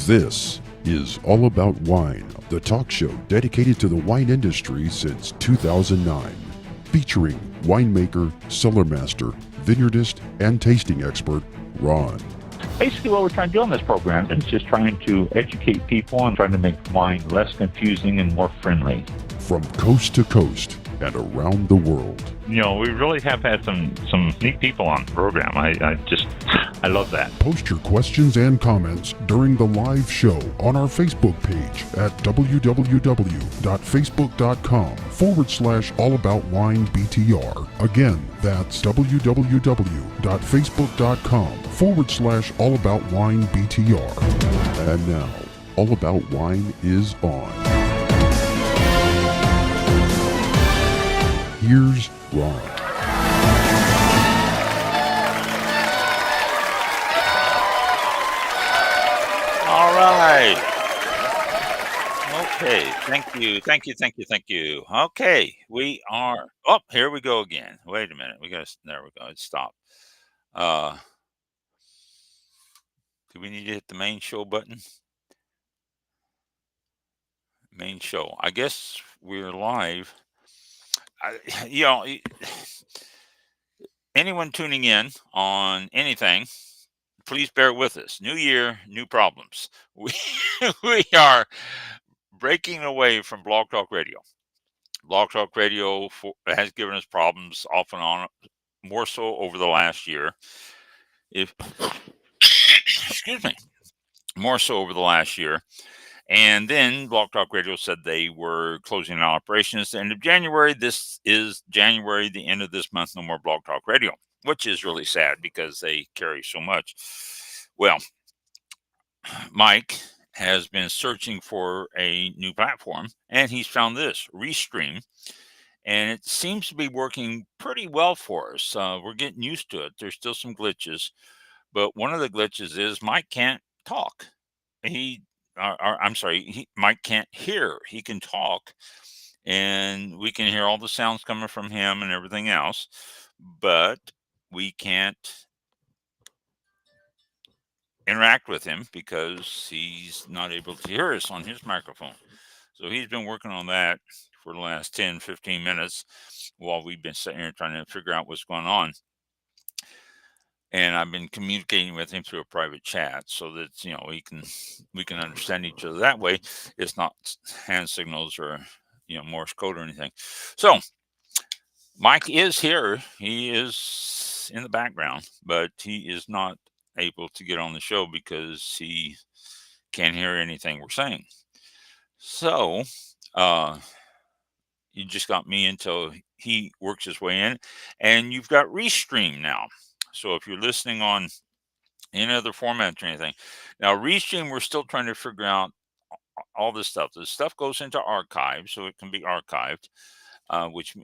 This is All About Wine, the talk show dedicated to the wine industry since 2009, featuring winemaker, cellar master, vineyardist, and tasting expert Ron. Basically, what we're trying to do on this program is just trying to educate people and trying to make wine less confusing and more friendly. From coast to coast and around the world. You know, we really have had some neat people on the program. I love that. Post your questions and comments during the live show on our Facebook page at www.facebook.com/allaboutwinebtr. Again, that's www.facebook.com/allaboutwinebtr. And now, All About Wine is on. Here's Ron. All right. Okay. Thank you. Okay. We are. Oh, here we go again. Wait a minute. There we go. It stopped. Do we need to hit the main show button? Main show. I guess we're live. Anyone tuning in on anything, please bear with us. New year, new problems. We are breaking away from Blog Talk Radio. Blog Talk Radio has given us problems off and on, more so over the last year. Excuse me, more so over the last year. And then Blog Talk Radio said they were closing down operations at the end of January. This is January, the end of this month, no more Blog Talk Radio, which is really sad because they carry so much. Well, Mike has been searching for a new platform, and he's found this, Restream, and it seems to be working pretty well for us. We're getting used to it. There's still some glitches, but one of the glitches is Mike can't talk. Mike can't hear. He can talk, and we can hear all the sounds coming from him and everything else, but we can't interact with him because he's not able to hear us on his microphone. So he's been working on that for the last 10, 15 minutes while we've been sitting here trying to figure out what's going on. And I've been communicating with him through a private chat so that, we can understand each other that way. It's not hand signals or, Morse code or anything. So Mike is here. He is in the background, but he is not able to get on the show because he can't hear anything we're saying. So you just got me until he works his way in, and you've got Restream now. So if you're listening on any other format or anything, now Restream, we're still trying to figure out all this stuff. This stuff goes into archive, so it can be archived, which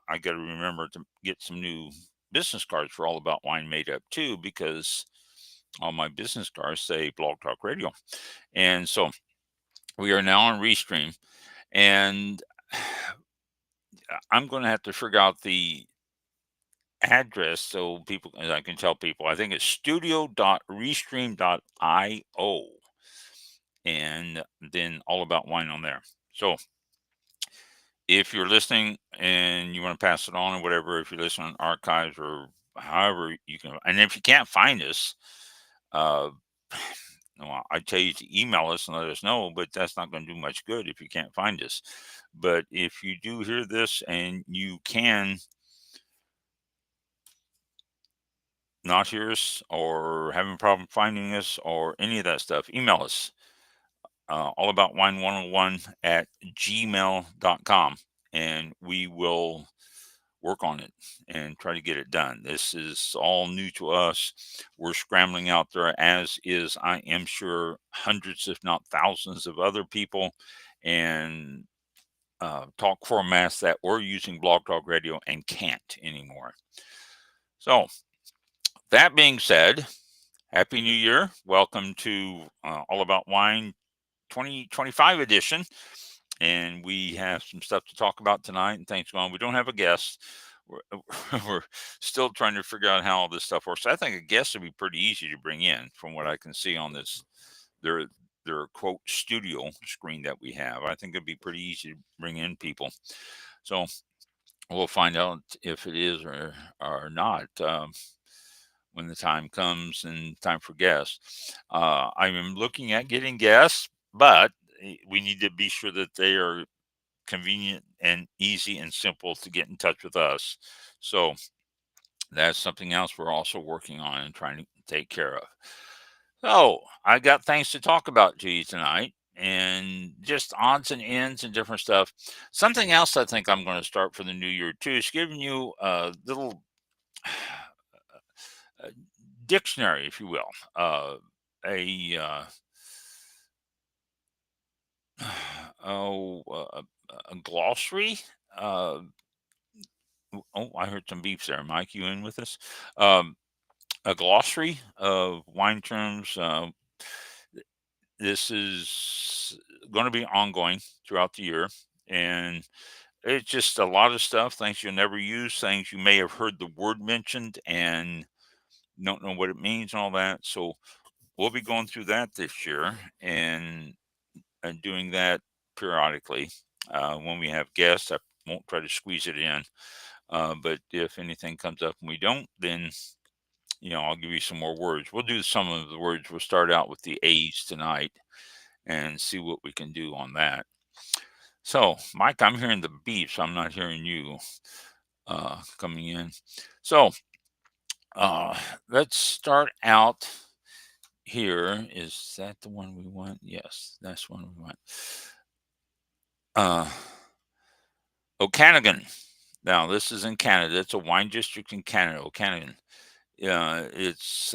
I got to remember to get some new business cards for All About Wine made up too, because all my business cards say Blog Talk Radio. And so we are now on Restream, and I'm going to have to figure out the address so I can tell people. I think it's studio.restream.io, and then All About Wine on there. So if you're listening and you want to pass it on or whatever, if you're listening on archives or however you can, and if you can't find us, I tell you to email us and let us know, but that's not going to do much good if you can't find us. But if you do hear this and you can not hear us or having a problem finding us or any of that stuff, email us allaboutwine101@gmail.com, and we will work on it and try to get it done. This is all new to us. We're scrambling out there, as is, I am sure, hundreds, if not thousands of other people, and talk formats that were using Blog Talk Radio and can't anymore. So that being said, Happy New Year. Welcome to All About Wine 2025 edition. And we have some stuff to talk about tonight and things going on. We don't have a guest. We're still trying to figure out how all this stuff works. I think a guest would be pretty easy to bring in from what I can see on this. their quote studio screen that we have. I think it'd be pretty easy to bring in people. So we'll find out if it is or not when the time comes and time for guests. I'm looking at getting guests, but we need to be sure that they are convenient and easy and simple to get in touch with us. So that's something else we're also working on and trying to take care of. So I got things to talk about to you tonight and just odds and ends and different stuff. Something else I think I'm going to start for the new year too is giving you a little uh, dictionary, if you will, a oh, a glossary. Uh, oh, I heard some beeps there. Mike, you in with us? Um, a glossary of wine terms. This is going to be ongoing throughout the year, and it's just a lot of stuff, things you'll never use, things you may have heard the word mentioned and don't know what it means and all that. So we'll be going through that this year and doing that periodically. When we have guests, I won't try to squeeze it in. But if anything comes up and we don't, then I'll give you some more words. We'll do some of the words. We'll start out with the A's tonight and see what we can do on that. So, Mike, I'm hearing the beeps. I'm not hearing you coming in. So, uh, let's start out here. Is that the one we want? Yes, that's the one we want. Uh, Okanagan. Now, this is in Canada. It's a wine district in Canada, Okanagan. It's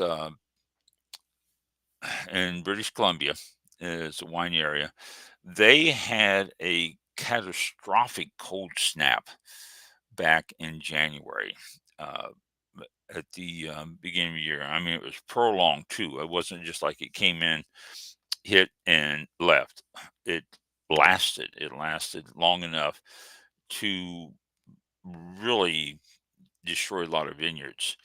in British Columbia. It's a wine area. They had a catastrophic cold snap back in January uh, at the beginning of the year. I mean, it was prolonged too. It wasn't just like it came in, hit, and left. It lasted. It lasted long enough to really destroy a lot of vineyards.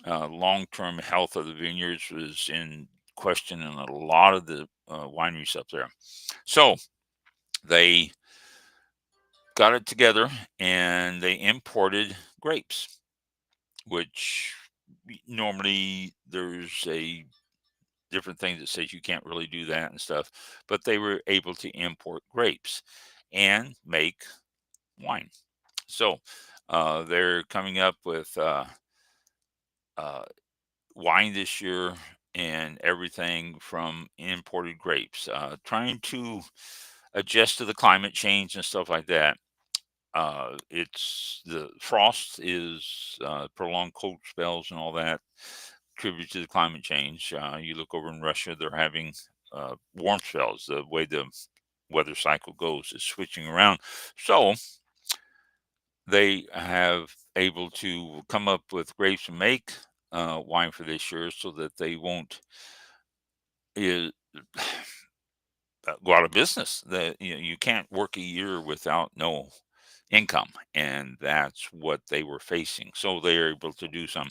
Long-term health of the vineyards was in question in a lot of the wineries up there. So they got it together and they imported grapes, which normally there's a different thing that says you can't really do that and stuff, but they were able to import grapes and make wine. So they're coming up with uh, wine this year and everything from imported grapes, trying to adjust to the climate change and stuff like that. It's the frost is prolonged cold spells and all that contribute to the climate change. You look over in Russia; they're having warm spells. The way the weather cycle goes is switching around. So they have able to come up with grapes and make wine for this year, so that they won't uh, go out of business. That you can't work a year without no income, and that's what they were facing. So they are able to do some.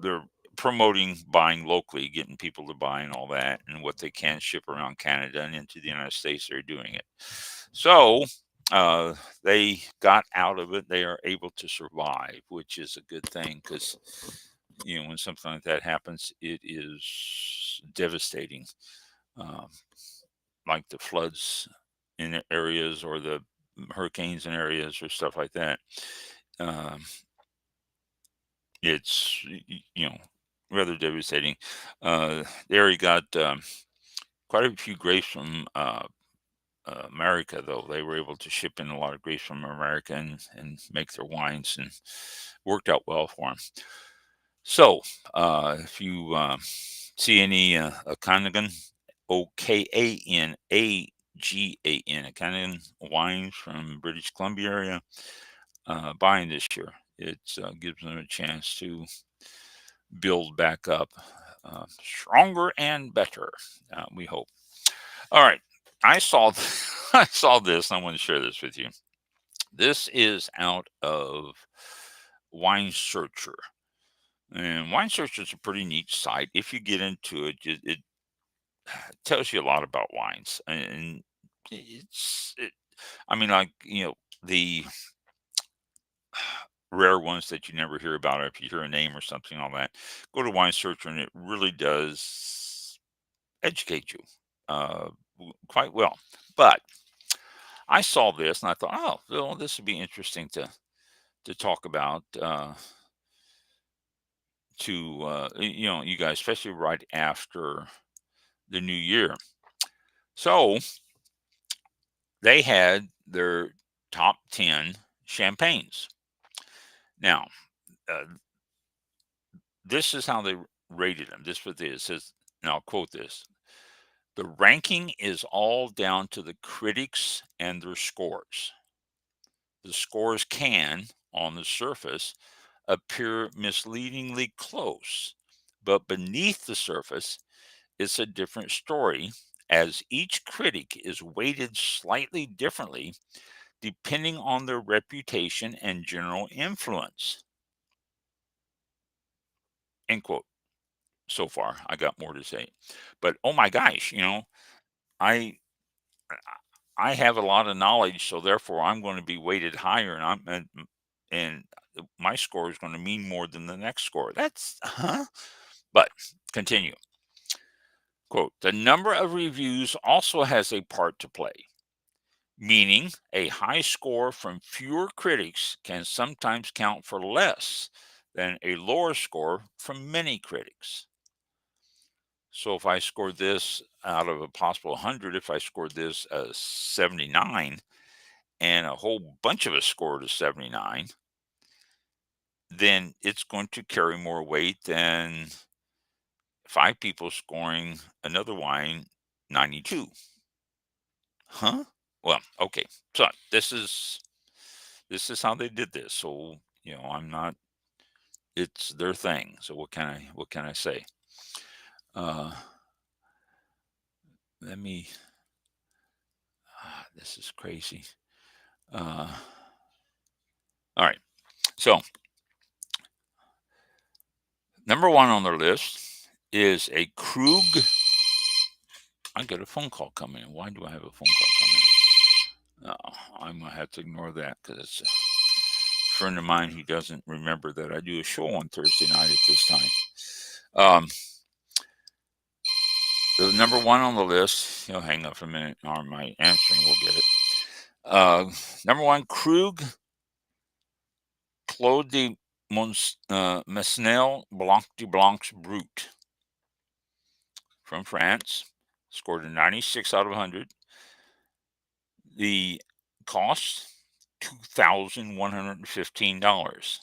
They're promoting buying locally, getting people to buy and all that, and what they can ship around Canada and into the United States. They're doing it. So they got out of it. They are able to survive, which is a good thing because when something like that happens, it is devastating. Um, like the floods in areas or the hurricanes in areas or stuff like that. Um, it's rather devastating. There he got quite a few grapes from America, though. They were able to ship in a lot of grapes from America and make their wines, and worked out well for them. So, if you see any Okanagan, Okanagan, Okanagan wines from British Columbia area, buying this year, it gives them a chance to build back up stronger and better. We hope. All right, I saw I saw this. And I want to share this with you. This is out of Wine Searcher. And Wine Searcher is a pretty neat site. If you get into it, tells you a lot about wines, and I mean, like, the rare ones that you never hear about, or if you hear a name or something, all that, go to Wine Searcher, and it really does educate you quite well. But I saw this and I thought, oh, well, this would be interesting to talk about to you guys, especially right after the new year. So they had their top 10 champagnes. Now, uh, this is how they rated them. This is what it says, and I'll quote this: the ranking is all down to the critics and their scores. The scores can, on the surface, appear misleadingly close, but beneath the surface, it's a different story, as each critic is weighted slightly differently depending on their reputation and general influence. End quote. So far, I got more to say, but oh my gosh, I I have a lot of knowledge, so therefore I'm going to be weighted higher, and and my score is going to mean more than the next score. That's But continue. Quote: the number of reviews also has a part to play, meaning a high score from fewer critics can sometimes count for less than a lower score from many critics. So if I scored this out of a possible 100, if I scored this a 79 and a whole bunch of us scored a 79, then it's going to carry more weight than 5 people scoring another wine 92. Huh? Well, okay. So this is how they did this. So, I'm not it's their thing. So what can I say? Uh let me this is crazy. Uh all right. So, number 1 on their list is a Krug. I got a phone call coming in. Why do I have a phone call coming in? I'm gonna have to ignore that because it's a friend of mine. He doesn't remember that I do a show on Thursday night at this time. The number 1 on the list, he'll hang up for a minute, or my answering will get it. Number 1, Krug Claude de Mesnel Blanc de Blancs Brut from France, scored a 96 out of 100. The cost, $2,115.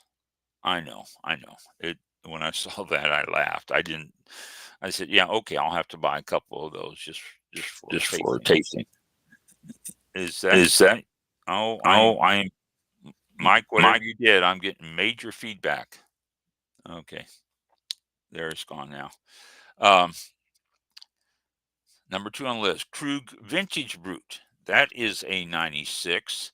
I know. When I saw that, I laughed. I said, yeah, okay, I'll have to buy a couple of those just for tasting. Is that? Oh, I'm Mike. Whatever you did, I'm getting major feedback. Okay, there it's gone now. Number 2 on the list, Krug Vintage Brut. That is a 96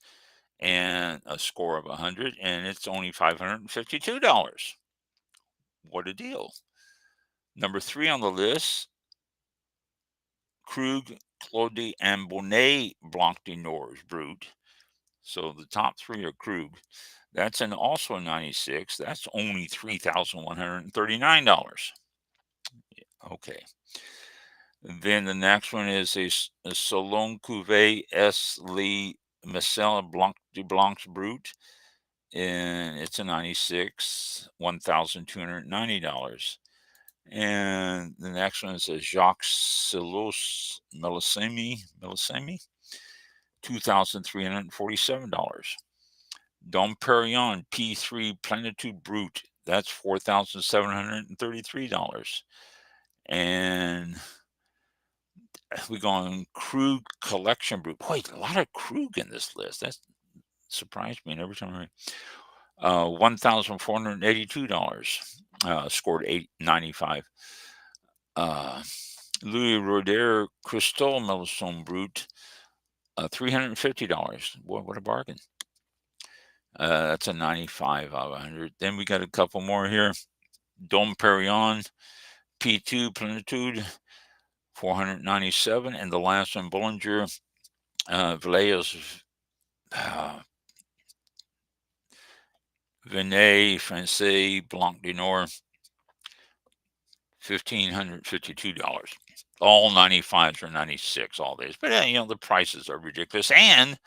and a score of 100, and it's only $552. What a deal! Number 3 on the list, Krug Claude and Bonnet Blanc de Nors Brut. So the top 3 are Krug. That's also a 96. That's only $3,139. Okay. Then the next one is a Salon Cuvée S. Le Messel Blanc de Blancs Brut, and it's a 96, $1,290. And the next one is a Jacques Silos Millesimi, $2,347. Dom Perignon P3 Plenitude Brut, that's $4,733. And we go on Krug Collection Brut. Boy, a lot of Krug in this list. That surprised me. And every time I read, $1,482. Scored 895. Louis Roeder Crystal Melson Brut, $350. Boy, what a bargain. That's a 95 out of 100. Then we got a couple more here. Dom Perignon P2 Plenitude, $497, and the last one, Bollinger Villers Vinet Francais Blanc de Nord, $1,552. All 95s or 96 all days. But the prices are ridiculous. And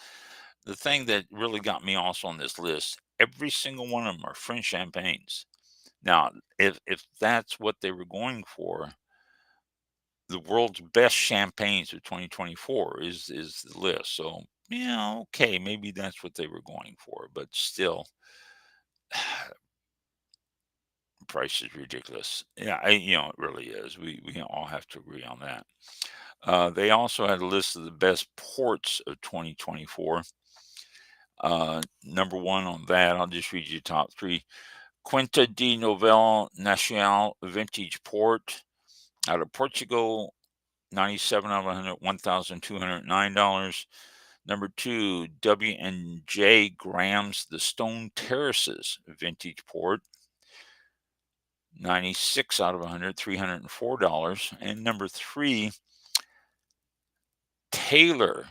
the thing that really got me also on this list, every single one of them are French champagnes. Now, if that's what they were going for, the world's best champagnes of 2024 is the list. So, okay, maybe that's what they were going for, but still, price is ridiculous. Yeah, it really is. We all have to agree on that. They also had a list of the best ports of 2024. Number one on that, I'll just read you the top three. Quinta de Novel Nacional Vintage Port out of Portugal, 97 out of 100, $1,209. Number two, W&J Grams The Stone Terraces Vintage Port, 96 out of 100, $304. And number three, Taylor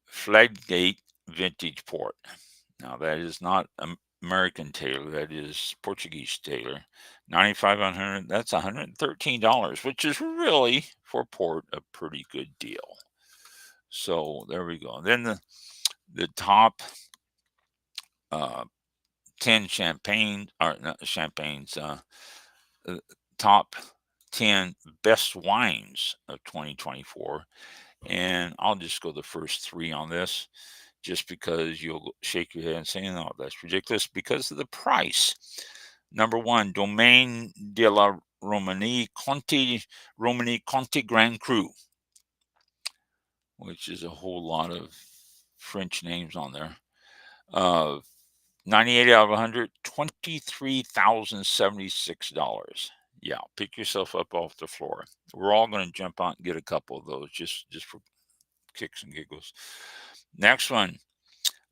Fladgate Vintage Port. Now, that is not American Taylor, that is Portuguese Taylor. 95 on 100, that's $113, which is really, for port, a pretty good deal. So there we go. Then the top 10 champagnes, or not champagnes, top 10 best wines of 2024. And I'll just go the first three on this, just because you'll shake your head and say, no, that's ridiculous because of the price. Number one, Domaine de la Romanie Conti Grand Cru, which is a whole lot of French names on there. 98 out of 100, $23,076. Yeah, pick yourself up off the floor. We're all going to jump out and get a couple of those just for kicks and giggles. Next one,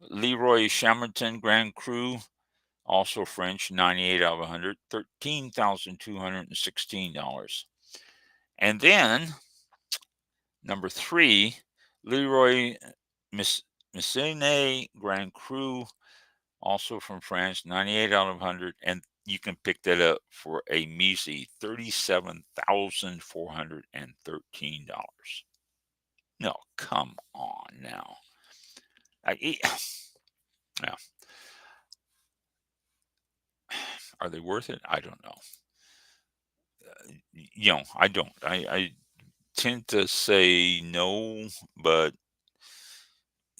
Leroy Chamerton Grand Cru, also French, 98 out of 100, $13,216. And then, number three, Leroy Messine Grand Cru, also from France, 98 out of 100, and you can pick that up for a measly $37,413. No, come on now. Yeah. Are they worth it? I don't know. I don't. I tend to say no, but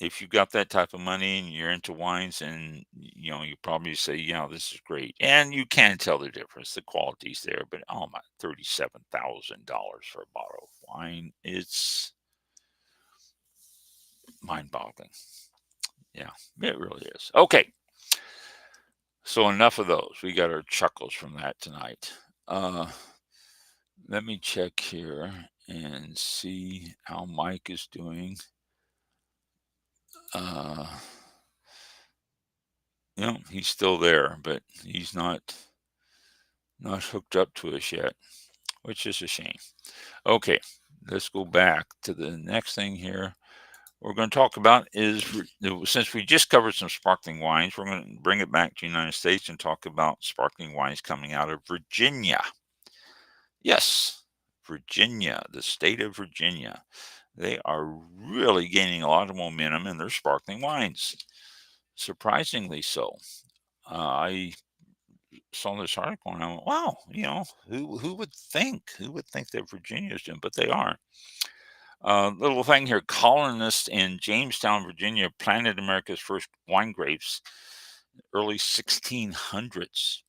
if you've got that type of money and you're into wines, and you probably say, this is great, and you can tell the difference. The quality's there, but oh my, $37,000 for a bottle of wine, it's mind-boggling. Yeah, it really is. Okay, so enough of those. We got our chuckles from that tonight. Let me check here and see how Mike is doing. He's still there, but he's not hooked up to us yet, which is a shame. Okay, let's go back to the next thing here. We're going to talk about is, since we just covered some sparkling wines, we're going to bring it back to the United States and talk about sparkling wines coming out of Virginia. Yes, Virginia, the state of Virginia. They are really gaining a lot of momentum in their sparkling wines. Surprisingly so. I saw this article and I went, wow, who would think? Who would think that Virginia is doing? But they are. Little thing here, colonists in Jamestown, Virginia, planted America's first wine grapes early 1600s.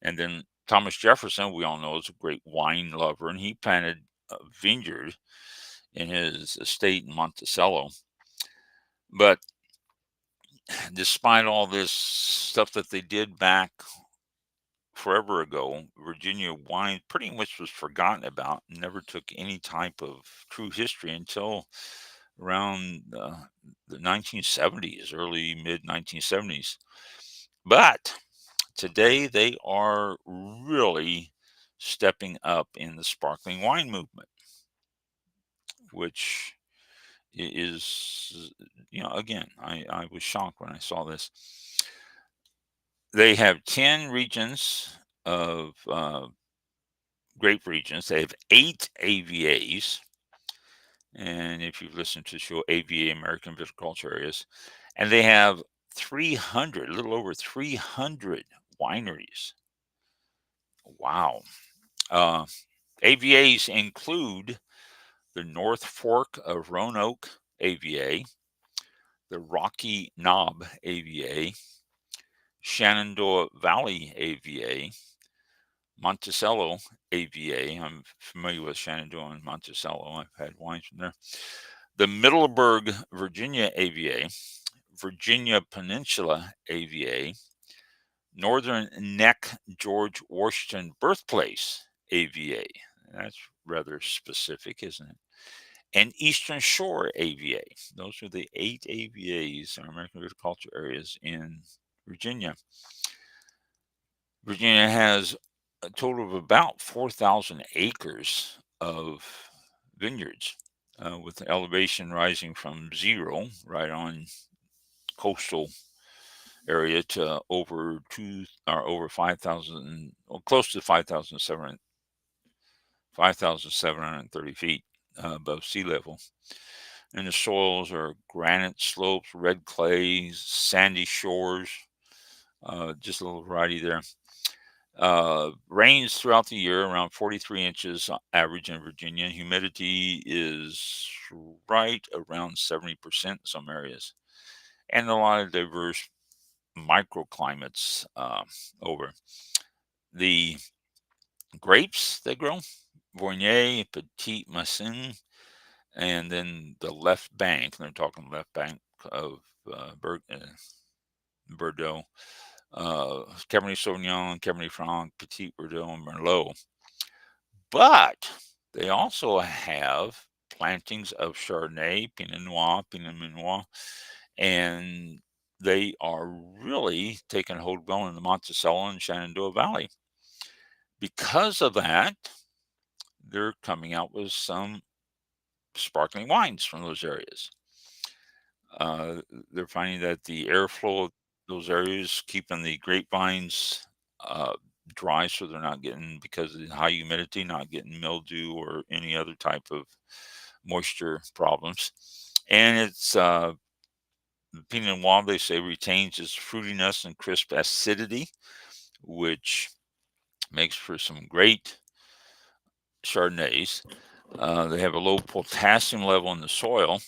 And then Thomas Jefferson, we all know, is a great wine lover, and he planted a vineyard in his estate in Monticello. But despite all this stuff that they did back forever ago, Virginia wine pretty much was forgotten about, never took any type of true history until around the 1970s, early mid 1970s. But today they are really stepping up in the sparkling wine movement. which is, again, I was shocked when I saw this. They have 10 regions of grape regions. They have 8 AVAs. And if you've listened to the show AVA, American Viticulture Areas, and they have 300, a little over 300 wineries. Wow. AVAs include the North Fork of Roanoke AVA, the Rocky Knob AVA, Shenandoah Valley AVA, Monticello AVA. I'm familiar with Shenandoah and Monticello. I've had wines from there. The Middleburg, Virginia AVA, Virginia Peninsula AVA, Northern Neck George Washington Birthplace AVA. That's rather specific, isn't it? And Eastern Shore AVA. Those are the 8 AVAs, or American Viticulture Areas, in Virginia. Virginia has a total of about 4,000 acres of vineyards, with the elevation rising from zero right on coastal area to over 5,000, or close to 5,730 feet above sea level. And the soils are granite slopes, red clays, sandy shores, just a little variety there. Rains throughout the year, around 43 inches average in Virginia. Humidity is right around 70% in some areas, and a lot of diverse microclimates over. The grapes they grow, Viognier, Petit Massin, and then the left bank, they're talking left bank of Bordeaux, Cabernet Sauvignon, Cabernet Franc, Petit Verdot, and Merlot. But they also have plantings of Chardonnay, Pinot Noir, and they are really taking hold well in the Monticello and Shenandoah Valley. Because of that, they're coming out with some sparkling wines from those areas. They're finding that the airflow of those areas keeping the grapevines dry, so they're not getting, because of the high humidity, not getting mildew or any other type of moisture problems. And it's Pinot Noir, they say, retains its fruitiness and crisp acidity, which makes for some great Chardonnays. They have a low potassium level in the soil,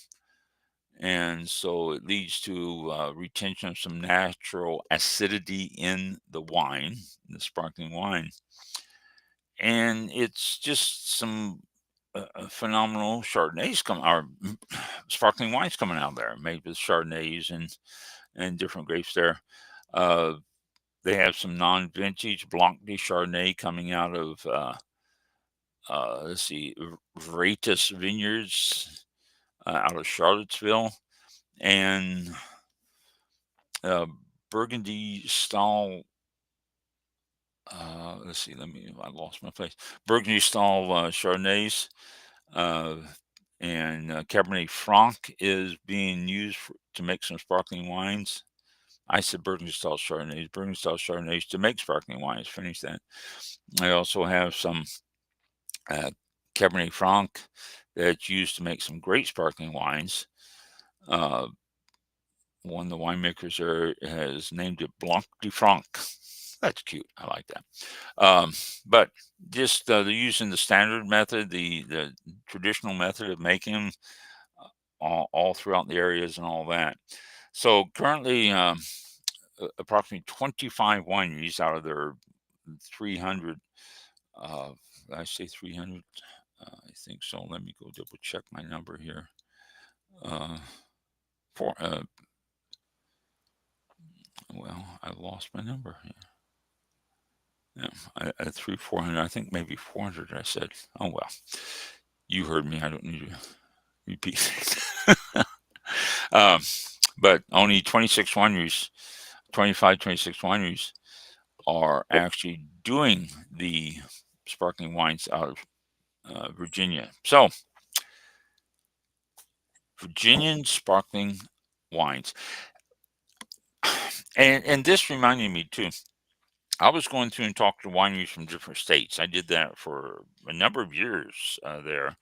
and so it leads to retention of some natural acidity in the wine, the sparkling wine. And it's just some phenomenal Chardonnays sparkling wines coming out there, made with Chardonnays and different grapes there. They have some non-vintage Blanc de Chardonnay coming out of, let's see, Veritas Vineyards out of Charlottesville, and Burgundy style. Let's see. I lost my place. Burgundy style Chardonnays, and Cabernet Franc is being used to make some sparkling wines. I said Burgundy style Chardonnays to make sparkling wines. Finish that. I also have some Cabernet Franc that's used to make some great sparkling wines. One of the winemakers there has named it Blanc de Franc. That's cute. I like that. But just they're using the standard method, the traditional method of making them all throughout the areas and all that. So currently, approximately 25 wineries out of their 300. I say 300. I think so. Let me go double check my number here. Well, I lost my number here. Yeah, I threw 400. I think maybe 400. I said, oh well, you heard me. I don't need to repeat it. But only 26 wineries are actually doing the sparkling wines out of Virginia. So Virginian sparkling wines. And this reminded me too. I was going through and talking to wineries from different states. I did that for a number of years there,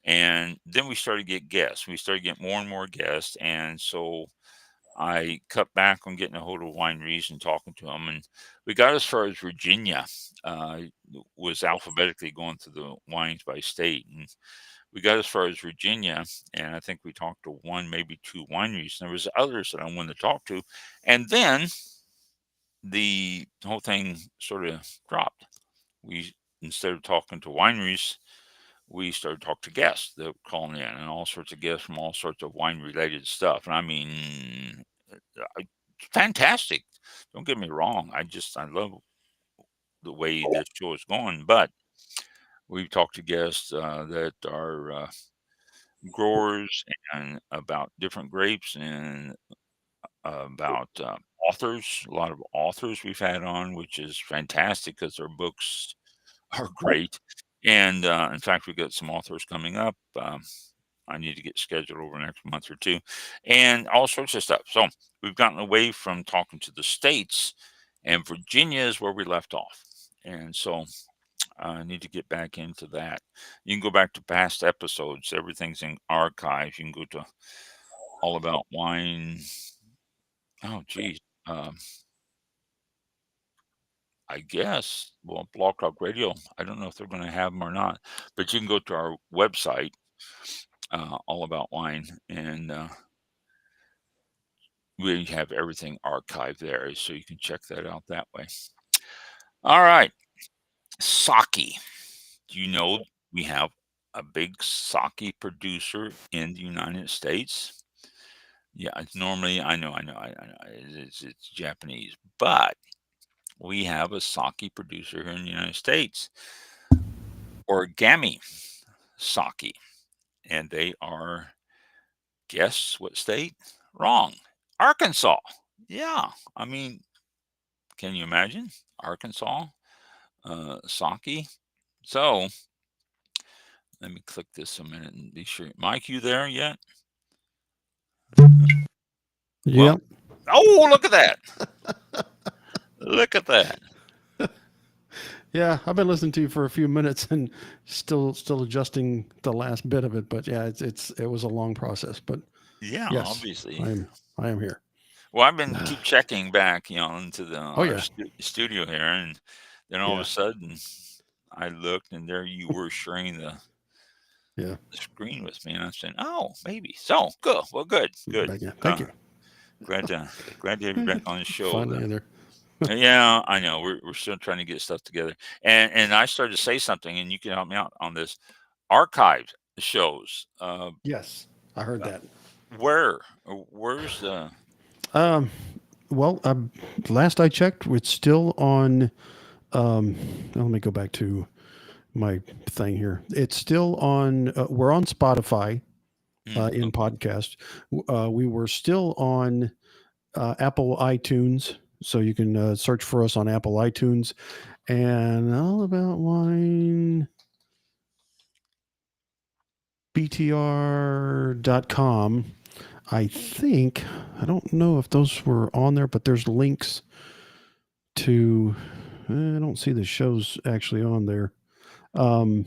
and then we started to get guests. We started getting more and more guests, and so I cut back on getting a hold of wineries and talking to them, and we got as far as Virginia. Was alphabetically going through the wines by state, and we got as far as Virginia, and I think we talked to one, maybe two wineries. And there was others that I wanted to talk to, and then the whole thing sort of dropped. We Instead of talking to wineries, we started talking to guests that were calling in, and all sorts of guests from all sorts of wine related stuff. And I mean, fantastic. Don't get me wrong. I love the way this show is going, but we've talked to guests that are growers and about different grapes and about authors. A lot of authors we've had on, which is fantastic because their books are great. And in fact, we've got some authors coming up. I need to get scheduled over the next month or two, and all sorts of stuff. So we've gotten away from talking to the states, and Virginia is where we left off. And so I need to get back into that. You can go back to past episodes. Everything's in archives. You can go to All About Wine. Oh, geez. I guess, well, Blog Talk Radio, I don't know if they're going to have them or not, but you can go to our website, All About Wine, and we have everything archived there, so you can check that out that way. All right. Sake. Do you know we have a big sake producer in the United States? Yeah, it's normally, I know, it's Japanese, but we have a sake producer here in the United States, Origami Sake, and they are, guess what state? Wrong. Arkansas. Yeah, I mean, can you imagine Arkansas sake? So let me click this a minute and be sure. Mike, you there yet? Yeah. Well, oh, look at that! Look at that. Yeah, I've been listening to you for a few minutes and still adjusting the last bit of it, but yeah, it was a long process, but Yeah, yes, obviously. I am here. Well, I've been keep checking back, into the Oh, yeah. studio here, and then all of Yeah. a sudden, I looked, and there you were sharing the Yeah. screen with me, and I'm saying, "Oh, maybe." So good. Well, good. Back in. Thank you. Glad to have you back on the show. Finally in there. Yeah, I know. We're still trying to get stuff together, and I started to say something, and you can help me out on this. Archived shows. Yes, I heard that. Where's the? Well, last I checked, it's still on. Let me go back to my thing here. It's still on. We're on Spotify in podcast. We were still on Apple iTunes, so you can search for us on Apple iTunes, and All About Wine. BTR.com. I think, I don't know if those were on there, but there's links to, I don't see the shows actually on there. Oh,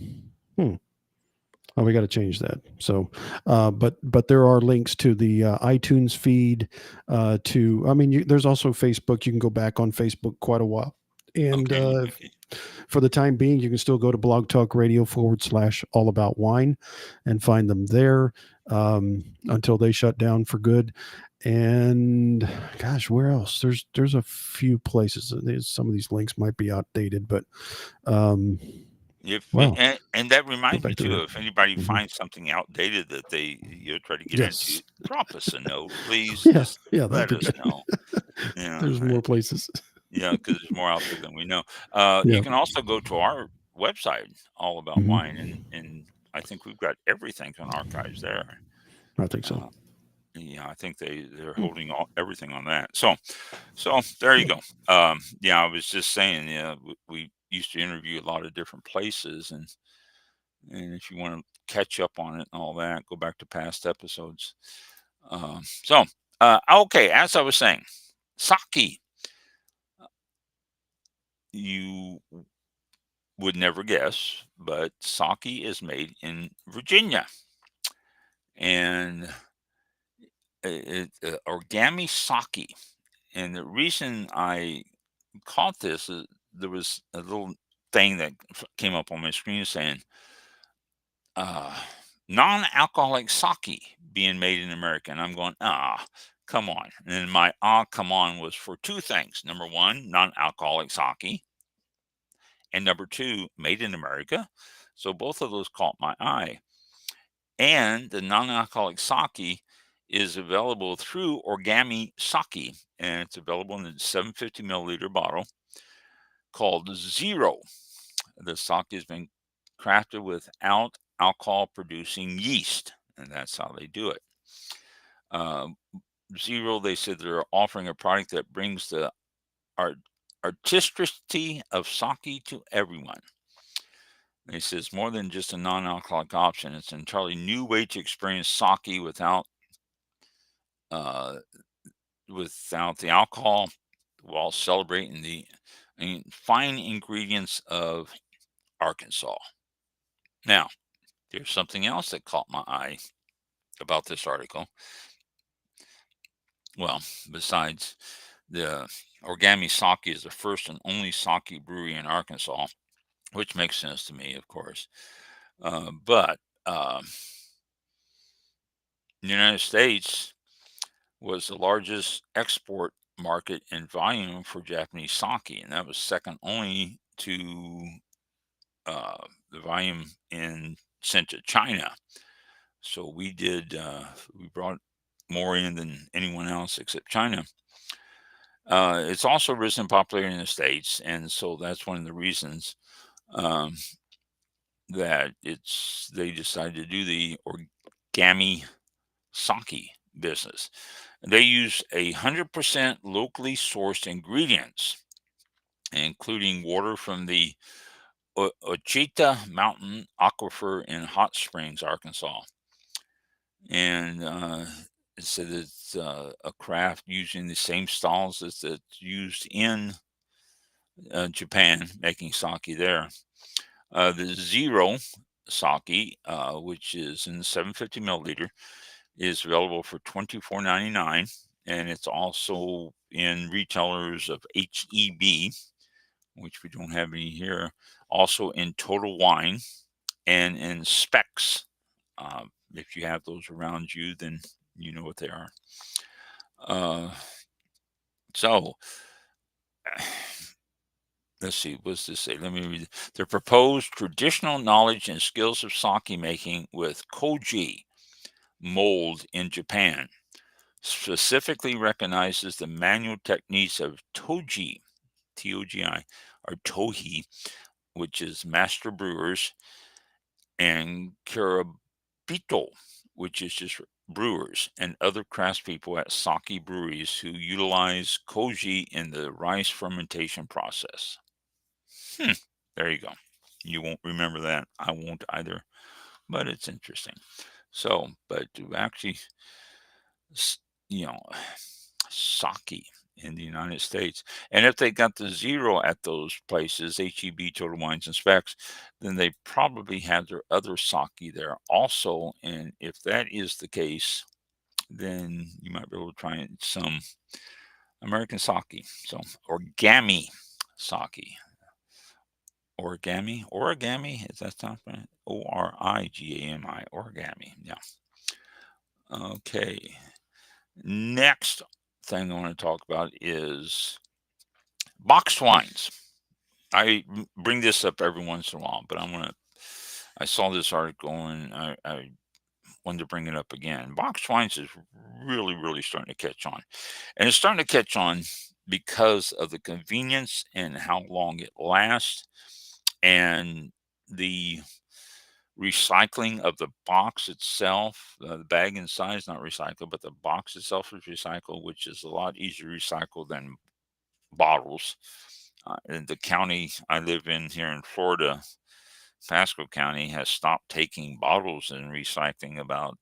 we got to change that. So, but there are links to the iTunes feed. There's also Facebook. You can go back on Facebook quite a while, and for the time being, you can still go to Blog Talk Radio /All About Wine and find them there until they shut down for good. And gosh, where else? There's a few places. Some of these links might be outdated, but and that reminds me too, if anybody finds something outdated that they try to get into, drop us a note, please. Yeah, let us know. There's more places. Yeah, because there's more out there than we know. You can also go to our website, All About Wine, and I think we've got everything on archives there. I think so. I think they're holding everything on that. So there you go. I was just saying, we used to interview a lot of different places, and And if you want to catch up on it and all that, go back to past episodes. Okay, as I was saying, sake. You would never guess, but sake is made in Virginia. And origami sake. And the reason I caught this is there was a little thing that came up on my screen saying non-alcoholic sake being made in America. And I'm going, come on. And then my come on was for two things. Number one, non-alcoholic sake. And number two, made in America. So both of those caught my eye. And the non-alcoholic sake is available through Origami Sake, and it's available in a 750 milliliter bottle called Zero. The sake has been crafted without alcohol producing yeast, and that's how they do it. Zero, they said they're offering a product that brings the artistry of sake to everyone. He says more than just a non-alcoholic option. It's an entirely new way to experience sake without the alcohol, while celebrating the fine ingredients of Arkansas. Now, there's something else that caught my eye about this article. Well, besides the Origami Sake is the first and only sake brewery in Arkansas, which makes sense to me, of course. But the United States was the largest export market in volume for Japanese sake, and that was second only to the volume sent to China. So we brought more in than anyone else except China. It's also risen in popularity in the States, and so that's one of the reasons that they decided to do the origami sake business. They use 100% locally sourced ingredients, including water from the Ouachita Mountain Aquifer in Hot Springs, Arkansas. And it said it's a craft using the same styles that's used in Japan, making sake there. The Zero sake, which is in the 750 milliliter, is available for $24.99, and it's also in retailers of HEB, which we don't have any here, also in Total Wine and in Specs. If you have those around you, then you know what they are. So let's see, what's this say? Let me read. The proposed traditional knowledge and skills of sake making with koji mold in Japan specifically recognizes the manual techniques of toji, T-O-G-I, or tohi, which is master brewers, and karabito, which is just brewers, and other craftspeople at sake breweries who utilize koji in the rice fermentation process. There you go. You won't remember that. I won't either, but it's interesting. So, but to actually, sake in the United States, and if they got the Zero at those places, HEB, Total Wines, and Specs, then they probably have their other sake there also. And if that is the case, then you might be able to try some American sake. So origami sake. Origami, is that sound right? Origami, origami. Yeah. Okay. Next thing I want to talk about is boxed wines. I bring this up every once in a while, but I saw this article and I wanted to bring it up again. Boxed wines is really, really starting to catch on. And it's starting to catch on because of the convenience and how long it lasts, and the recycling of the box itself. The bag inside is not recycled, but the box itself is recycled, which is a lot easier to recycle than bottles. In the county I live in here in Florida, Pasco County has stopped taking bottles and recycling about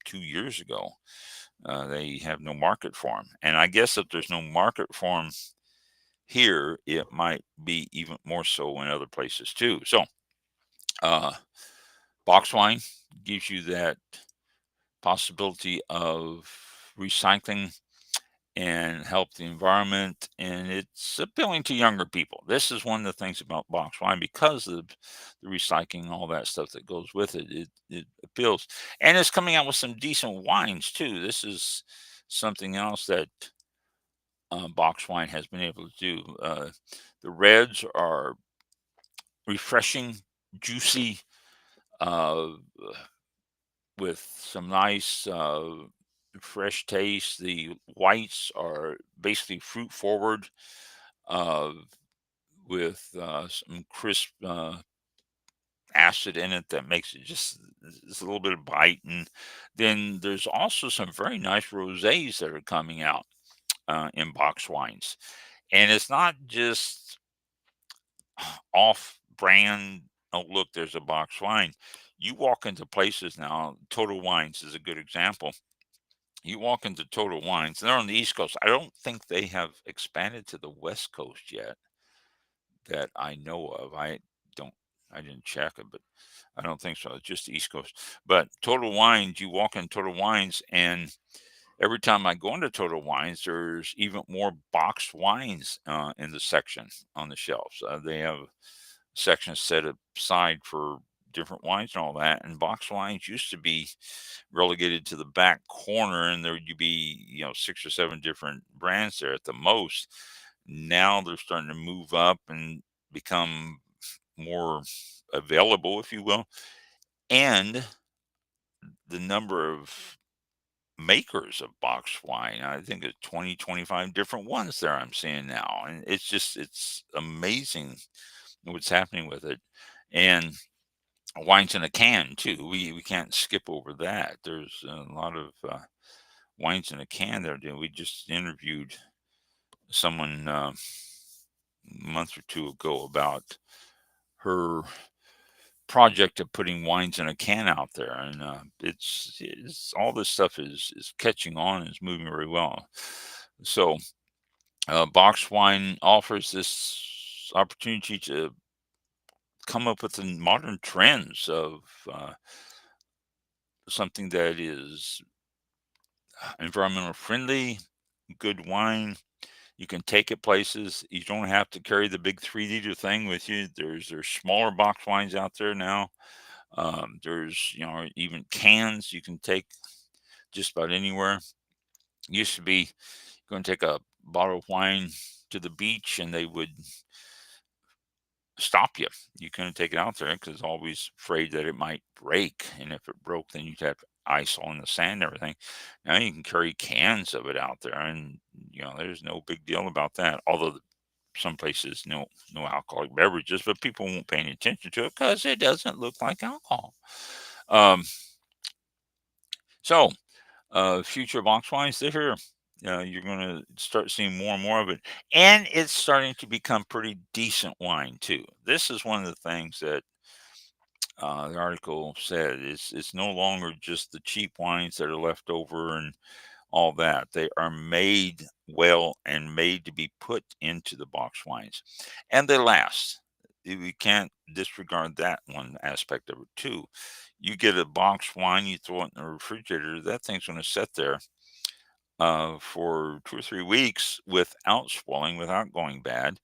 2 years ago. They have no market for them. And I guess if there's no market for them here, it might be even more so in other places too. So, uh, box wine gives you that possibility of recycling and help the environment, and it's appealing to younger people. This is one of the things about box wine because of the recycling and all that stuff that goes with it. It appeals, and it's coming out with some decent wines too. This is something else that box wine has been able to do. The reds are refreshing, juicy, uh, with some nice fresh taste. The whites are basically fruit forward, uh, with some crisp acid in it that makes it just a little bit of bite. And then there's also some very nice rosés that are coming out in box wines. And it's not just off brand. Oh, look, there's a box wine. You walk into places now, Total Wines is a good example. You walk into Total Wines, they're on the East Coast. I don't think they have expanded to the West Coast yet that I know of. Don't, I didn't check it, but I don't think so. It's just the East Coast. But Total Wines, you walk in Total Wines, and every time I go into Total Wines, there's even more boxed wines in the section on the shelves. They have sections set aside for different wines and all that. And box wines used to be relegated to the back corner, and there would be 6 or 7 different brands there at the most. Now they're starting to move up and become more available, if you will, and the number of makers of box wine, I think it's 20, 25 different ones there I'm seeing now, and it's amazing what's happening with it. And wines in a can too. We can't skip over that. There's a lot of wines in a can there. We just interviewed someone a month or two ago about her project of putting wines in a can out there, and it's all this stuff is catching on and is moving very well. So, box wine offers this opportunity to come up with the modern trends of something that is environmental friendly, good wine. You can take it places. You don't have to carry the big 3 liter thing with you. There's smaller box wines out there now. There's even cans you can take just about anywhere. Used to be going to take a bottle of wine to the beach and they would stop you. You couldn't take it out there because always afraid that it might break, and if it broke, then you'd have ice on the sand and everything. Now you can carry cans of it out there, and there's no big deal about that. Although some places no alcoholic beverages, but people won't pay any attention to it because it doesn't look like alcohol. Um, so future box wines, they're here. You're going to start seeing more and more of it, and it's starting to become pretty decent wine too. This is one of the things that the article said. It's no longer just the cheap wines that are left over and all that. They are made well and made to be put into the box wines, and they last. We can't disregard that one aspect of it too. You get a box wine, you throw it in the refrigerator, that thing's going to sit there for 2 or 3 weeks without spoiling, without going bad.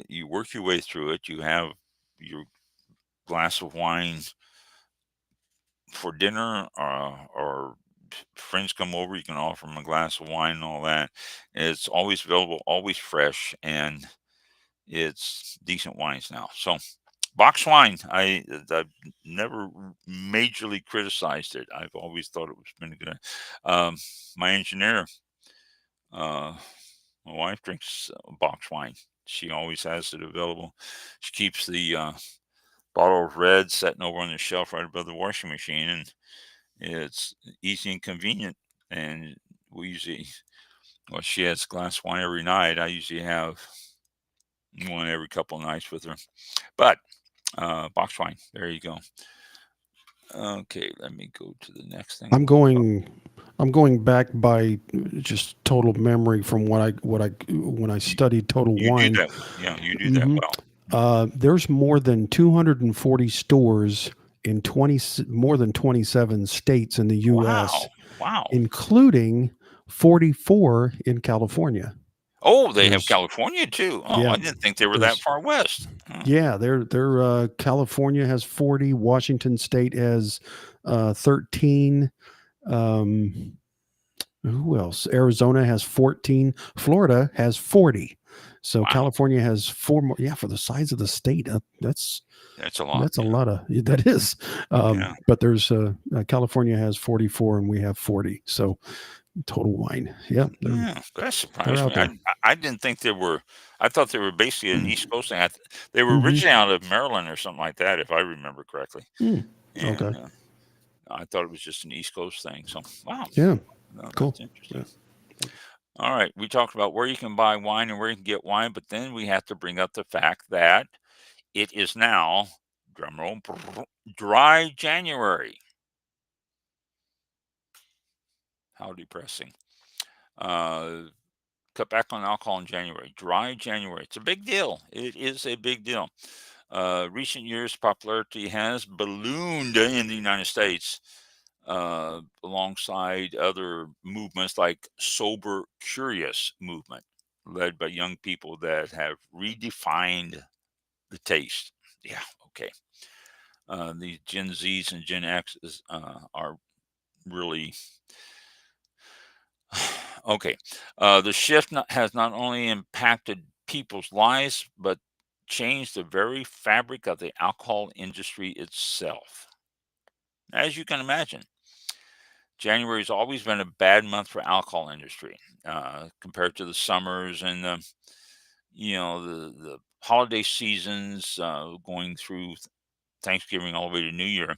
You work your way through it. You have your glass of wine for dinner, or friends come over, you can offer them a glass of wine and all that. It's always available, always fresh, and it's decent wines now. So, box wine, I've never majorly criticized it. I've always thought it was been good. My engineer, uh, my wife drinks box wine. She always has it available. She keeps the bottle of red sitting over on the shelf right above the washing machine, and it's easy and convenient. And we usually, well, she has a glass of wine every night. I usually have one every couple of nights with her. But Box wine. There you go. Okay, let me go to the next thing. I'm going back by just total memory from when I studied total You do wine. that. Yeah, you do that well. There's more than 240 stores in more than 27 states in the U.S., Wow. including 44 in California. Oh, they have There's California too. Oh, yeah, I didn't think they were that there's far west. Oh, yeah, they're California has 40, Washington State has 13. Um, who else? Arizona has 14. Florida has 40. So wow, California has four more. Yeah, for the size of the state, that's that's a lot. that's a lot of that is. Yeah. But there's California has 44 and we have 40. So total wine. Yeah, Yeah, that they're surprised out me. there. I didn't think they were. I thought they were basically an East Coast thing. They were Hmm. originally out of Maryland or something like that, if I remember correctly. Okay. And I thought it was just an East Coast thing. So, wow, Yeah. no, Cool. that's interesting. Yeah. All right, we talked about where you can buy wine and where you can get wine, but then we have to bring up the fact that it is now, drumroll, dry January. How depressing. Cut back on alcohol in January. Dry January. It's a big deal. It is a big deal. Recent years, popularity has ballooned in the United States alongside other movements like Sober Curious movement, led by young people that have redefined the taste. Yeah, okay. The Gen Zs and Gen Xs are really okay. The shift has not only impacted people's lives, but changed the very fabric of the alcohol industry itself. As you can imagine, January has always been a bad month for alcohol industry compared to the summers and the holiday seasons going through Thanksgiving all the way to New Year.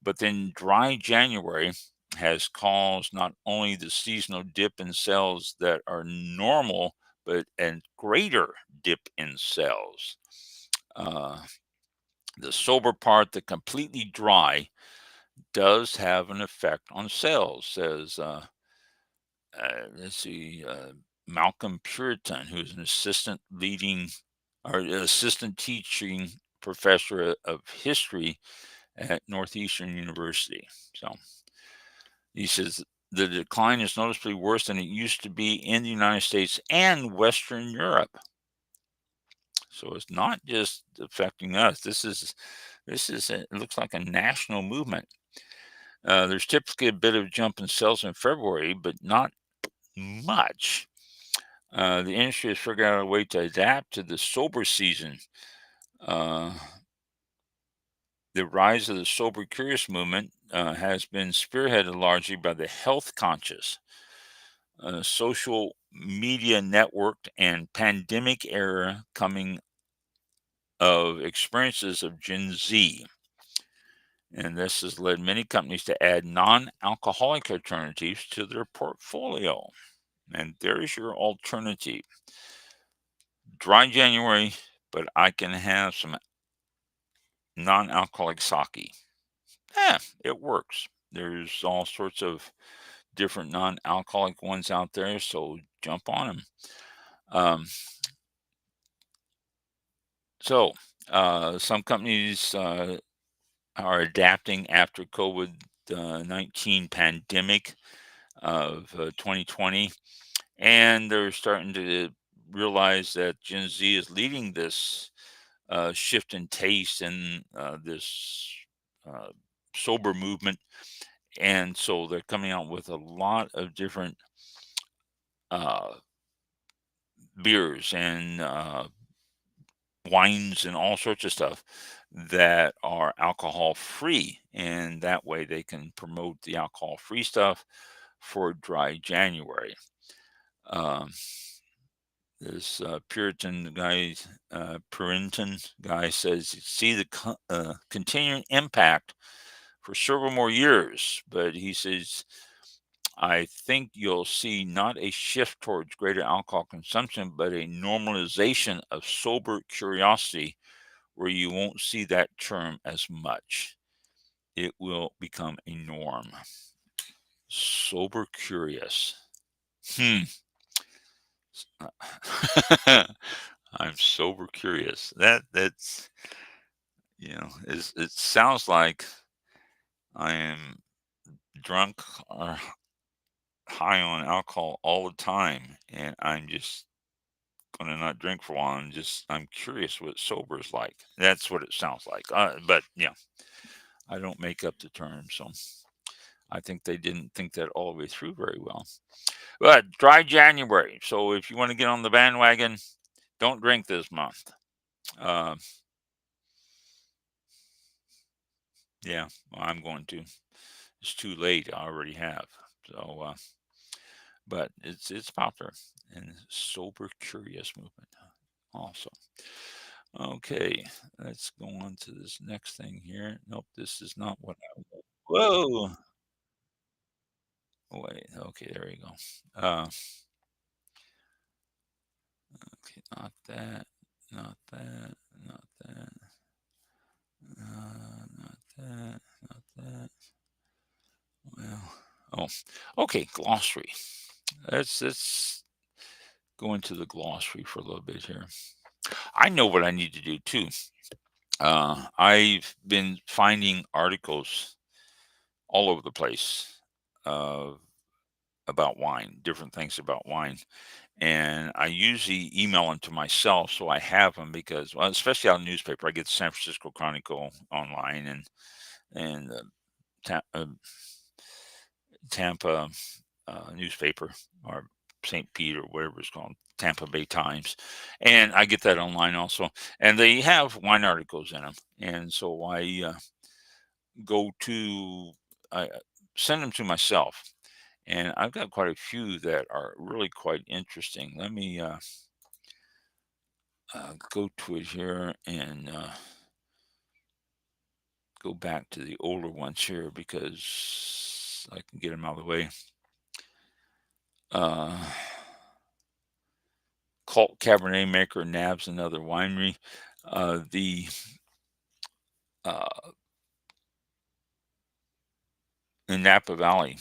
But then dry January has caused not only the seasonal dip in sales that are normal, but a greater dip in sales. Uh, the sober part, the completely dry, does have an effect on sales, says, let's see, Malcolm Puritan, who's an assistant teaching professor of history at Northeastern University. So he says the decline is noticeably worse than it used to be in the United States and Western Europe. So it's not just affecting us. It looks like a national movement. There's typically a bit of a jump in sales in February, but not much. The industry has figured out a way to adapt to the sober season. Uh, the rise of the sober curious movement has been spearheaded largely by the health conscious, social media networked, and pandemic era coming of experiences of Gen Z. And this has led many companies to add non alcoholic alternatives to their portfolio. And there's your alternative. Dry January, but I can have some non alcoholic sake. Yeah, it works. There's all sorts of different non alcoholic ones out there, so jump on them. Um, some companies are adapting after COVID-19 pandemic of 2020, and they're starting to realize that Gen Z is leading this shift in taste and this uh, sober movement. And so they're coming out with a lot of different uh, beers and wines and all sorts of stuff that are alcohol free. And that way they can promote the alcohol free stuff for dry January. Um, this Puritan guy says, see the continuing impact for several more years. But he says, I think you'll see not a shift towards greater alcohol consumption, but a normalization of sober curiosity where you won't see that term as much. It will become a norm. Sober curious. I'm sober curious. That's it sounds like I am drunk or high on alcohol all the time, and I'm just gonna not drink for a while. I'm curious what sober is like. That's what it sounds like. But yeah, I don't make up the term, so I think they didn't think that all the way through very well. But dry January. So if you want to get on the bandwagon, don't drink this month. Uh, yeah, well, I'm going to. It's too late. I already have. So, but it's popular and sober curious movement. Awesome. Okay, let's go on to this next thing here. Nope, this is not what I want. Whoa. Wait. Okay, there you go. Okay, not that. Not that. Not that. Not that. Not that. Well. Oh. Okay. Glossary. Let's go into the glossary for a little bit here. I know what I need to do too. I've been finding articles all over the place about wine, different things about wine, and I usually email them to myself so I have them because, well, especially out of newspaper, I get the San Francisco Chronicle online and Tampa newspaper or St. Pete or whatever it's called, Tampa Bay Times, and I get that online also, and they have wine articles in them, and so I go to I send them to myself, and I've got quite a few that are really quite interesting. Let me go to it here and go back to the older ones here because I can get them out of the way. Cult Cabernet maker nabs another winery. In Napa Valley,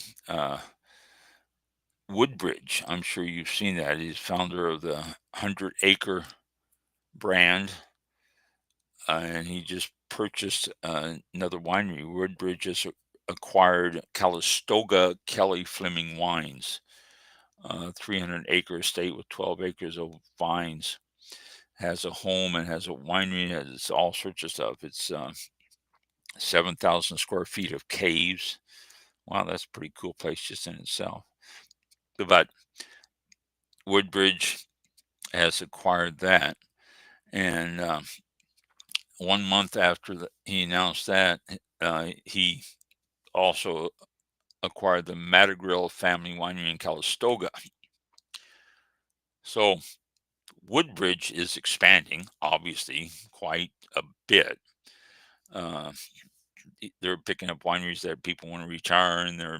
Woodbridge. I'm sure you've seen that. He's founder of the 100 Acre brand, and he just purchased another winery. Woodbridge has acquired Calistoga Kelly Fleming Wines, 300-acre estate with 12 acres of vines. Has a home and has a winery, has all sorts of stuff. It's 7,000 square feet of caves. Wow, that's a pretty cool place just in itself. But Woodbridge has acquired that, and 1 month after he announced that, he also acquired the Madrigal family winery in Calistoga. So Woodbridge is expanding, obviously, quite a bit. They're picking up wineries that people want to retire, and they're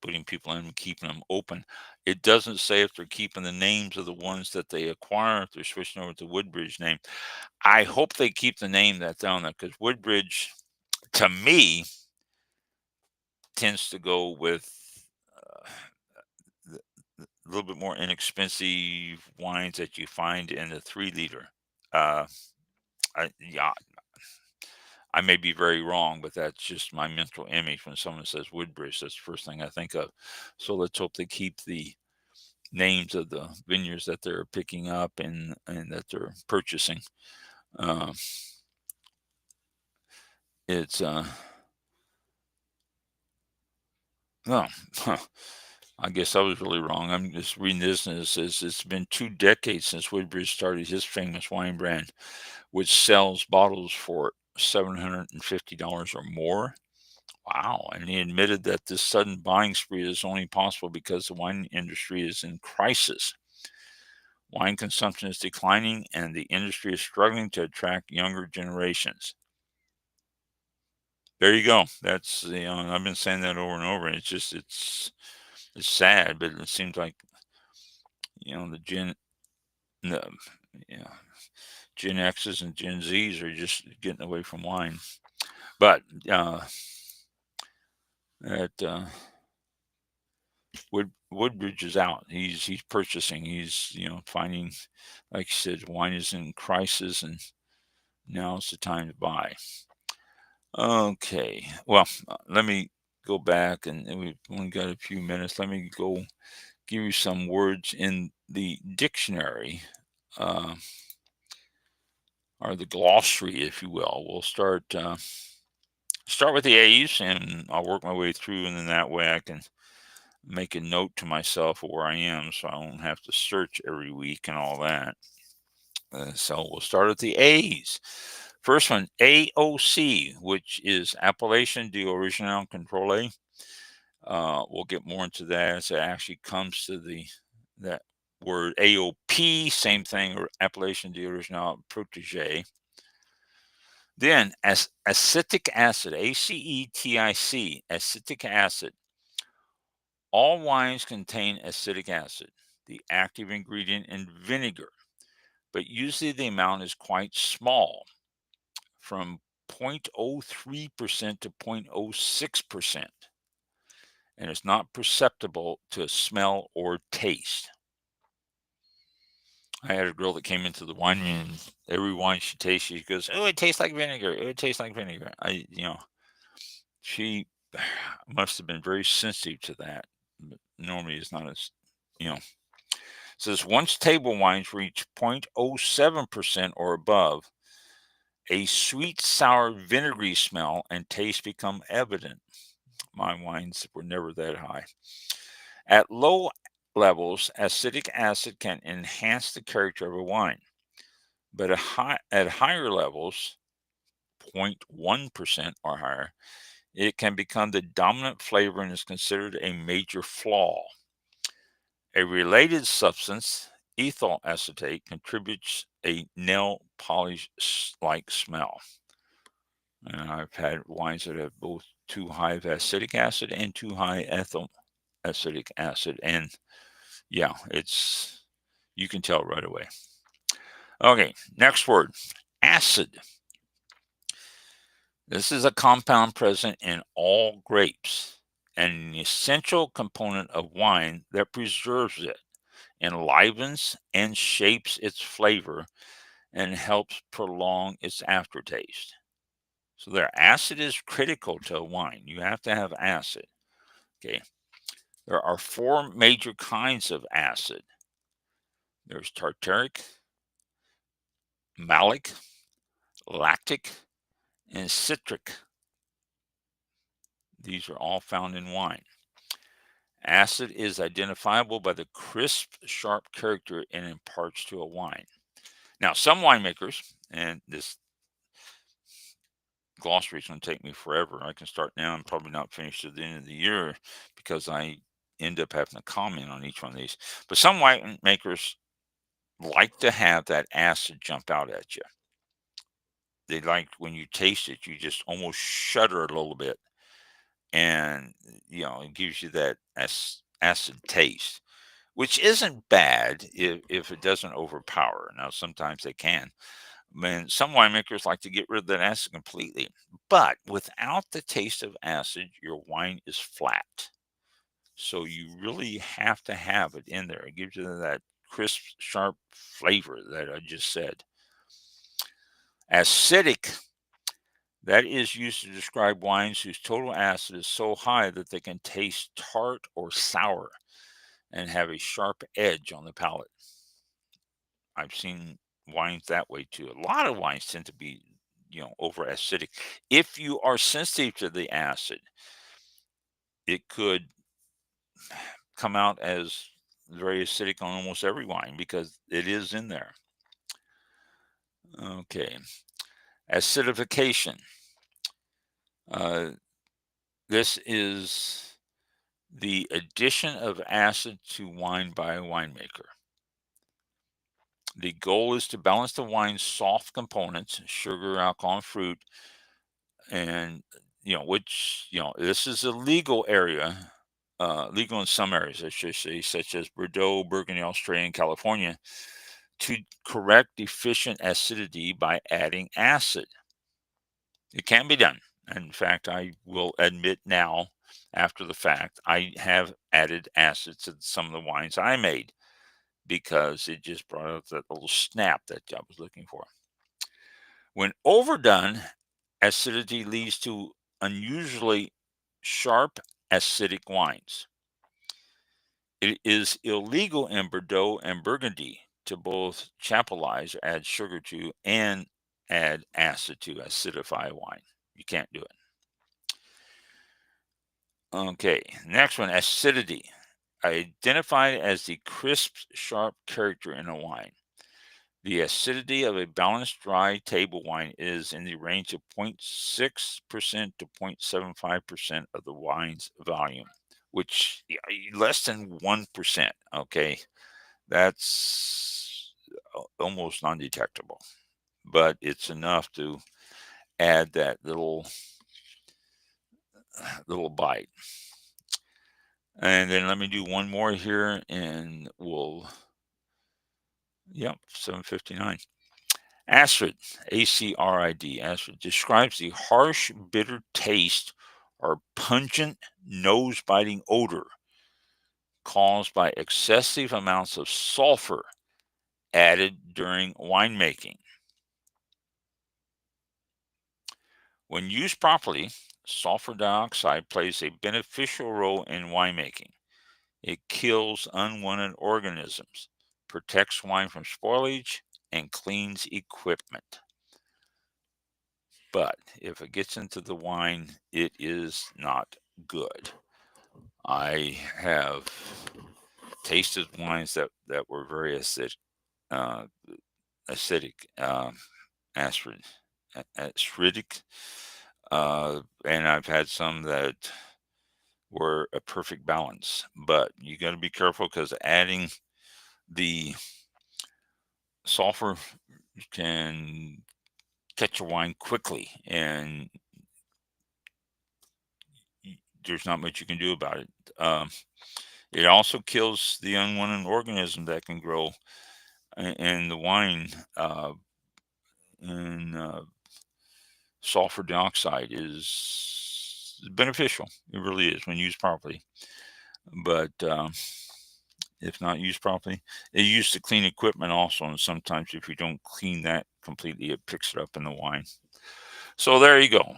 putting people in and keeping them open. It doesn't say if they're keeping the names of the ones that they acquire, if they're switching over to Woodbridge name. I hope they keep the name that's on there because Woodbridge, to me, tends to go with a little bit more inexpensive wines that you find in the 3 liter. Yeah, I may be very wrong, but that's just my mental image. When someone says Woodbridge, that's the first thing I think of. So let's hope they keep the names of the vineyards that they're picking up and that they're purchasing. It's well, I guess I was really wrong. I'm just reading this, and it says it's been 2 decades since Woodbridge started his famous wine brand, which sells bottles for $750 or more. Wow. And he admitted that this sudden buying spree is only possible because the wine industry is in crisis. Wine consumption is declining, and the industry is struggling to attract younger generations. There you go. That's I've been saying that over and over. And it's sad, but it seems like the Gen X's and Gen Z's are just getting away from wine. But at Woodbridge is out. He's purchasing. He's finding, like you said, wine is in crisis, and now's the time to buy. Okay. Well, let me go back, and we've only got a few minutes. Let me go give you some words in the dictionary, or the glossary, if you will. We'll start with the A's, and I'll work my way through, and then that way I can make a note to myself of where I am, so I won't have to search every week and all that. So we'll start with the A's. First one, AOC, which is Appellation d'Origine Contrôlée. We'll get more into that as it actually comes to that word. AOP, same thing, or Appellation d'Origine Protégée. Then acetic acid, ACETIC, acetic acid. All wines contain acetic acid, the active ingredient in vinegar, but usually the amount is quite small, from 0.03% to 0.06%, and it's not perceptible to smell or taste. I had a girl that came into the wine room, and every wine she tasted, she goes, "Oh, it tastes like vinegar. Oh, it tastes like vinegar." She must have been very sensitive to that. But normally, it's not as, says once table wines reach 0.07% or above, a sweet, sour, vinegary smell and taste become evident. My wines were never that high. At low levels, acetic acid can enhance the character of a wine, but at higher levels, 0.1% or higher, it can become the dominant flavor and is considered a major flaw. A related substance, ethyl acetate, contributes a nail polish-like smell. And I've had wines that have both too high of acetic acid and too high ethyl acetic acid, and yeah, you can tell right away. Okay, next word, acid. This is a compound present in all grapes and an essential component of wine that preserves it, enlivens and shapes its flavor, and helps prolong its aftertaste. So acid is critical to a wine. You have to have acid. Okay. There are 4 major kinds of acid. There's tartaric, malic, lactic, and citric. These are all found in wine. Acid is identifiable by the crisp, sharp character it imparts to a wine. Now, some winemakers, and this glossary is going to take me forever. I can start now and probably not finish at the end of the year because I end up having to comment on each one of these. But some winemakers like to have that acid jump out at you. They like when you taste it, you just almost shudder a little bit. And, it gives you that acid taste, which isn't bad if it doesn't overpower. Now, sometimes they can. Some winemakers like to get rid of that acid completely. But without the taste of acid, your wine is flat. So you really have to have it in there. It gives you that crisp, sharp flavor that I just said. Acidic, that is used to describe wines whose total acid is so high that they can taste tart or sour and have a sharp edge on the palate. I've seen wines that way too. A lot of wines tend to be, over acidic. If you are sensitive to the acid, it could come out as very acidic on almost every wine because it is in there. Okay. Acidification. This is the addition of acid to wine by a winemaker. The goal is to balance the wine's soft components, sugar, alcohol, and fruit, and this is a legal area, legal in some areas, I should say, such as Bordeaux, Burgundy, Australia, and California. to correct deficient acidity by adding acid. It can be done. In fact, I will admit now, after the fact, I have added acid to some of the wines I made because it just brought out that little snap that I was looking for. When overdone, acidity leads to unusually sharp acidic wines. It is illegal in Bordeaux and Burgundy to both chaptalize or add sugar to and add acid to acidify wine. You can't do it. Okay, next one, acidity. Identified as the crisp, sharp character in a wine. The acidity of a balanced dry table wine is in the range of 0.6% to 0.75% of the wine's volume, which less than 1%. Okay, that's almost non-detectable, but it's enough to add that little bite. And then let me do one more here, and we'll. Yep, 7:59. Acrid, A-C-R-I-D, acrid, describes the harsh, bitter taste or pungent, nose-biting odor caused by excessive amounts of sulfur added during winemaking. When used properly, sulfur dioxide plays a beneficial role in winemaking. It kills unwanted organisms, protects wine from spoilage, and cleans equipment. But if it gets into the wine, it is not good. I have tasted wines that were very acidic, acidic, and I've had some that were a perfect balance. But you got to be careful because adding the sulfur can catch your wine quickly, and there's not much you can do about it. It also kills the unwanted organism that can grow in the wine. And sulfur dioxide is beneficial. It really is when used properly. But if not used properly, it used to clean equipment also, and sometimes if you don't clean that completely, it picks it up in the wine. So there you go.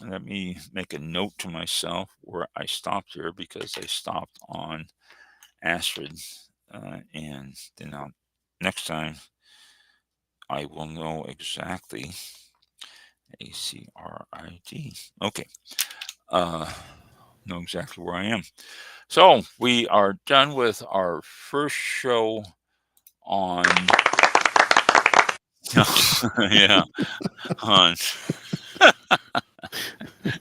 Let me make a note to myself where I stopped here, because I stopped on acid, and then next time I will know exactly. ACRID. Okay. Know exactly where I am. So we are done with our first show on. Yeah. On.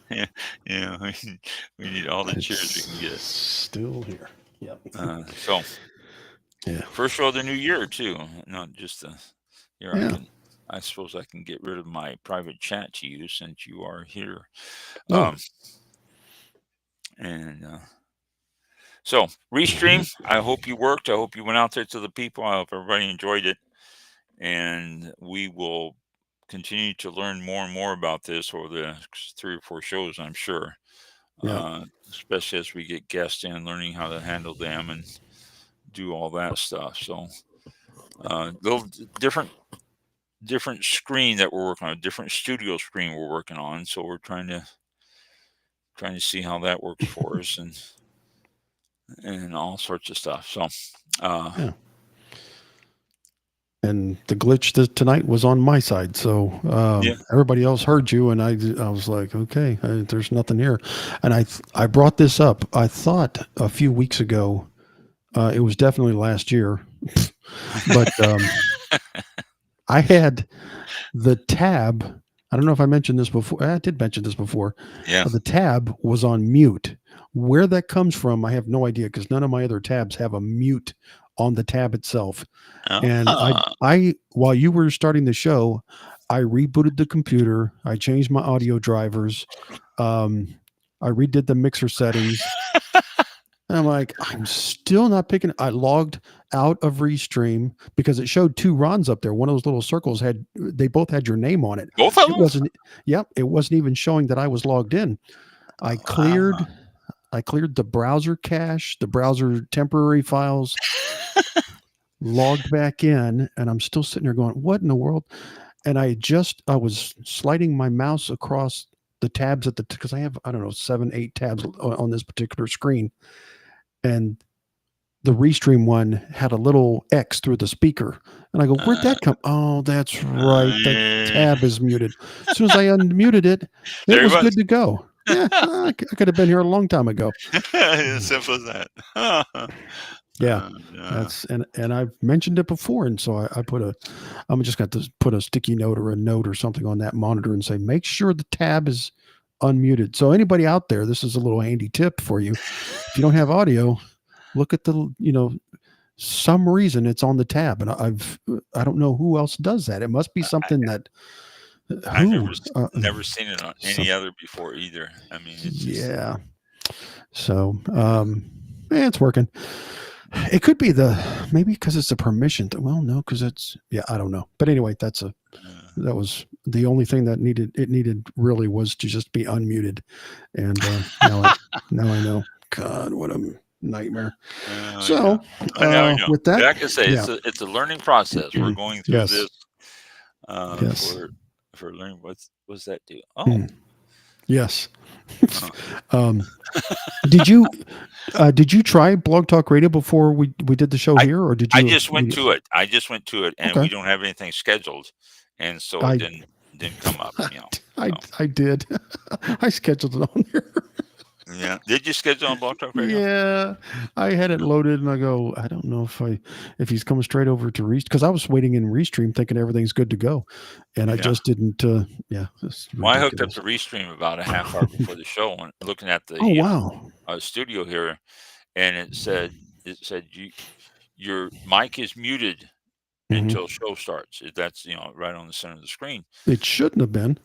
yeah. We need all the cheers we can get. Still here. Yep. So. Yeah. First show of the new year too, not just the year. Yeah. I suppose I can get rid of my private chat to you since you are here. Oh. So Restream, I hope you worked. I hope you went out there to the people. I hope everybody enjoyed it. And we will continue to learn more and more about this over the next 3 or 4 shows, I'm sure. Yeah. Especially as we get guests in, learning how to handle them and do all that stuff. So little different screen that we're working on, a different studio screen we're working on. So we're trying to see how that works for us, and all sorts of stuff. So yeah. And the glitch tonight was on my side, so everybody else heard you, and I was like, okay, there's nothing here. And I brought this up. I thought a few weeks ago, it was definitely last year, but I had the tab. I don't know if I mentioned this before. I did mention this before. Yeah. The tab was on mute. Where that comes from, I have no idea, because none of my other tabs have a mute on the tab itself. And I while you were starting the show, I rebooted the computer. I changed my audio drivers. I redid the mixer settings. And I'm like, I'm still not picking. I logged out of Restream because it showed 2 Rons up there. One of those little circles they both had your name on it. Both of It them? wasn't, yep, it wasn't even showing that I was logged in. I cleared the browser cache, the browser temporary files, logged back in, and I'm still sitting there going, what in the world? And I was sliding my mouse across the tabs because I have, I don't know, 7, 8 tabs on this particular screen. And the Restream one had a little X through the speaker. And I go, where'd that come? Oh, that's right. That tab is muted. As soon as I unmuted it, it was good to go. Yeah, I could have been here a long time ago. As simple as that. Yeah, that's and I've mentioned it before, and so I'm just got to put a sticky note or a note or something on that monitor and say, make sure the tab is unmuted. So anybody out there, this is a little handy tip for you. If you don't have audio, look at some reason it's on the tab, and I don't know who else does that. It must be something that I've never seen it on any other before either. I mean, it's yeah. So it's working. It could be maybe because it's a permission. Well, no, because I don't know. But anyway, that was the only thing that needed really was to just be unmuted. And now I know. God, what a nightmare. So with that, like I say, it's a learning process. We're going through this for learning. What's that do? Oh, yes. Did you try Blog Talk Radio before we did the show here, or did you? I just went to it, and we don't have anything scheduled, and so it didn't come up. I did. I scheduled it on there. Yeah. Did you schedule on Blog Talk Radio? Yeah, I had it loaded, and I go, I don't know if he's coming straight over to Restream, because I was waiting in Restream thinking everything's good to go, and I just didn't. Well, I hooked up to Restream about a half hour before the show, and looking at the studio here, and it said your mic is muted until show starts. That's right on the center of the screen. It shouldn't have been.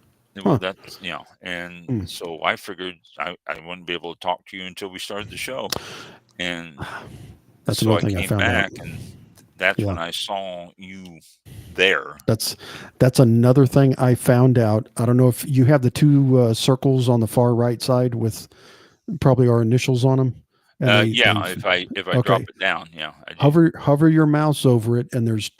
Well, that's and so I figured I wouldn't be able to talk to you until we started the show, and that's so I thing came I found back, out. and that's when I saw you there. That's another thing I found out. I don't know if you have the 2 circles on the far right side with probably our initials on them. If I drop it down, hover your mouse over it, and there's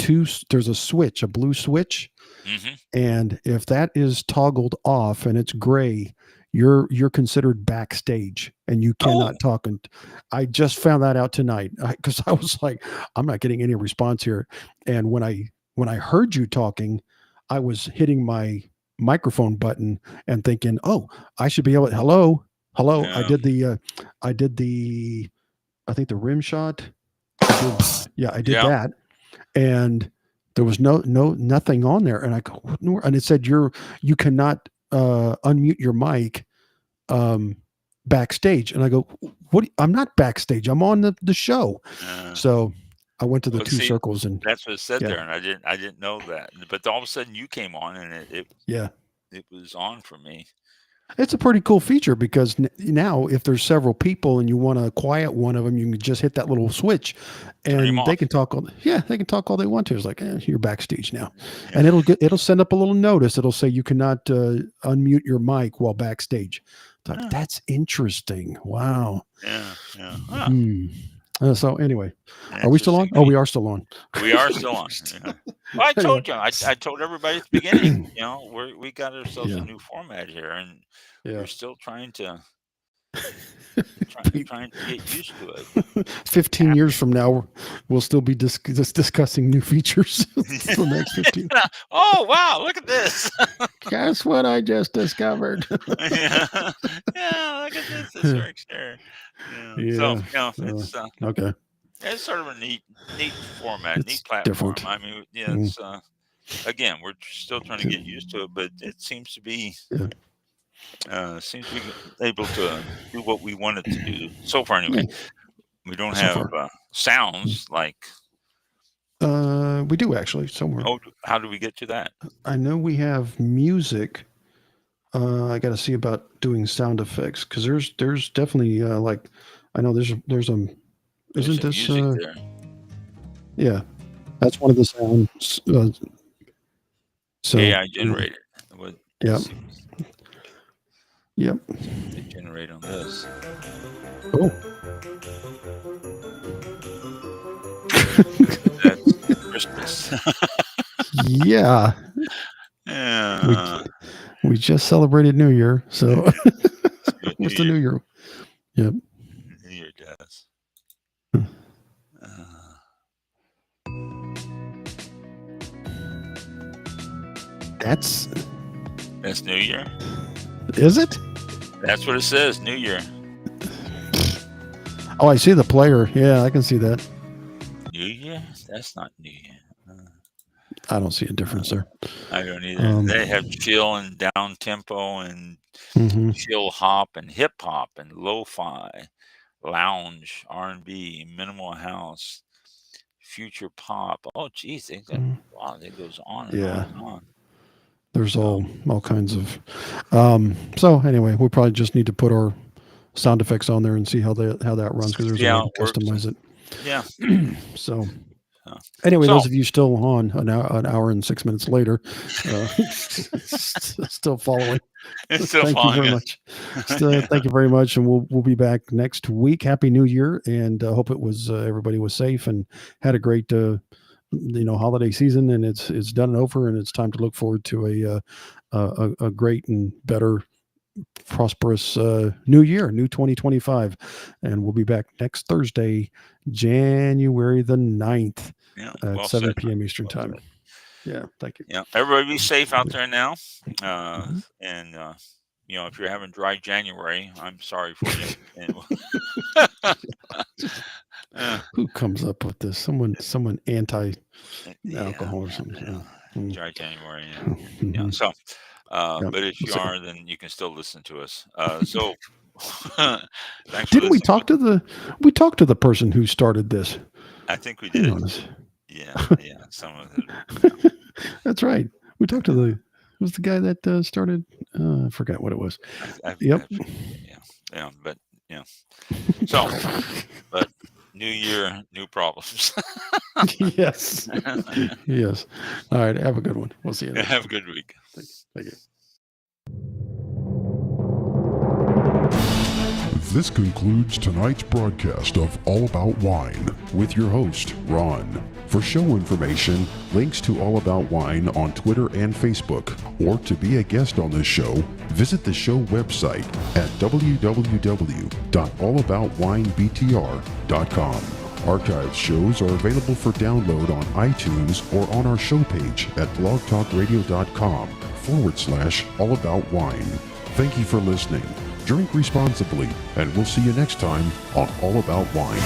a switch, a blue switch. Mm-hmm. And if that is toggled off and it's gray, you're considered backstage and you cannot talk. And I just found that out tonight because I was like, I'm not getting any response here. And when I heard you talking, I was hitting my microphone button and thinking, oh, I should be able to, hello. Yeah. I did the I think the rim shot. I did that. And there was nothing on there, and I go, and it said you cannot unmute your mic backstage, and I go, what? I'm not backstage. I'm on the show. So I went to the 2 circles, and that's what it said there, and I didn't know that. But all of a sudden you came on, and it was on for me. It's a pretty cool feature because now if there's several people and you want to quiet one of them, you can just hit that little switch and they can talk all they want to. It's like, you're backstage now. Yeah. And it'll send up a little notice. It'll say you cannot unmute your mic while backstage. That's interesting. Wow. Yeah. So anyway, are we still on? Oh, we are still on. We are still on. Yeah. Well, I told you. I told everybody at the beginning. We got ourselves a new format here, and we're still trying to get used to it. 15 years from now, we'll still be discussing new features. The next 15. Oh wow! Look at this. Guess what I just discovered. Look at this. This works here. So it's okay. It's sort of a neat format, neat platform. Different. I mean, it's again, we're still trying to get used to it, but it seems to be able to do what we want it to do so far. Anyway, we don't have sounds like. We do actually somewhere. Oh, how do we get to that? I know we have music. I got to see about doing sound effects because there's definitely I know there's There's isn't some this music there. yeah, that's one of the sounds. So AI generated. What? Yep. Yep. They generate on this. Oh. That's Christmas. Yeah. Yeah. We just celebrated New Year, so what's the New Year? Yep. New Year does. That's New Year. Is it? That's what it says. New Year. Oh, I see the player. Yeah, I can see that. New Year? That's not New Year. I don't see a difference there. I don't either. They have chill and down tempo and chill hop and hip hop and lo-fi, lounge, R&B, minimal house, future pop. Oh, geez, wow, it goes on and on and on. There's all kinds of. So anyway, we probably just need to put our sound effects on there and see how that runs, because there's a way to customize it. Yeah. So. Anyway, those of you still on an hour and 6 minutes later, still following. Thank you very much. Thank you very much, and we'll be back next week. Happy New Year, and hope it was everybody was safe and had a great holiday season. And it's done and over, and it's time to look forward to a great and better, prosperous new year, new 2025. And we'll be back next Thursday, January the 9th at 7 p.m. Eastern time. Yeah, thank you. Yeah, everybody be safe out there now. And if you're having dry January, I'm sorry for you. Who comes up with this? Someone anti-alcohol or something. Yeah. Dry January. Yeah. So, but if you are, then you can still listen to us. So, didn't we talk to the person who started this? I think we did. Yeah. Some of it. That's right. We talked to it was the guy that started. I forgot what it was. Yeah. But So, but New Year, new problems. Yes. Yes. All right. Have a good one. We'll see you. Have a good week. Thank you. This concludes tonight's broadcast of All About Wine with your host, Ron. For show information, links to All About Wine on Twitter and Facebook, or to be a guest on this show, visit the show website at www.allaboutwinebtr.com. Archived shows are available for download on iTunes or on our show page at blogtalkradio.com/allaboutwine. Thank you for listening. Drink responsibly, and we'll see you next time on All About Wine.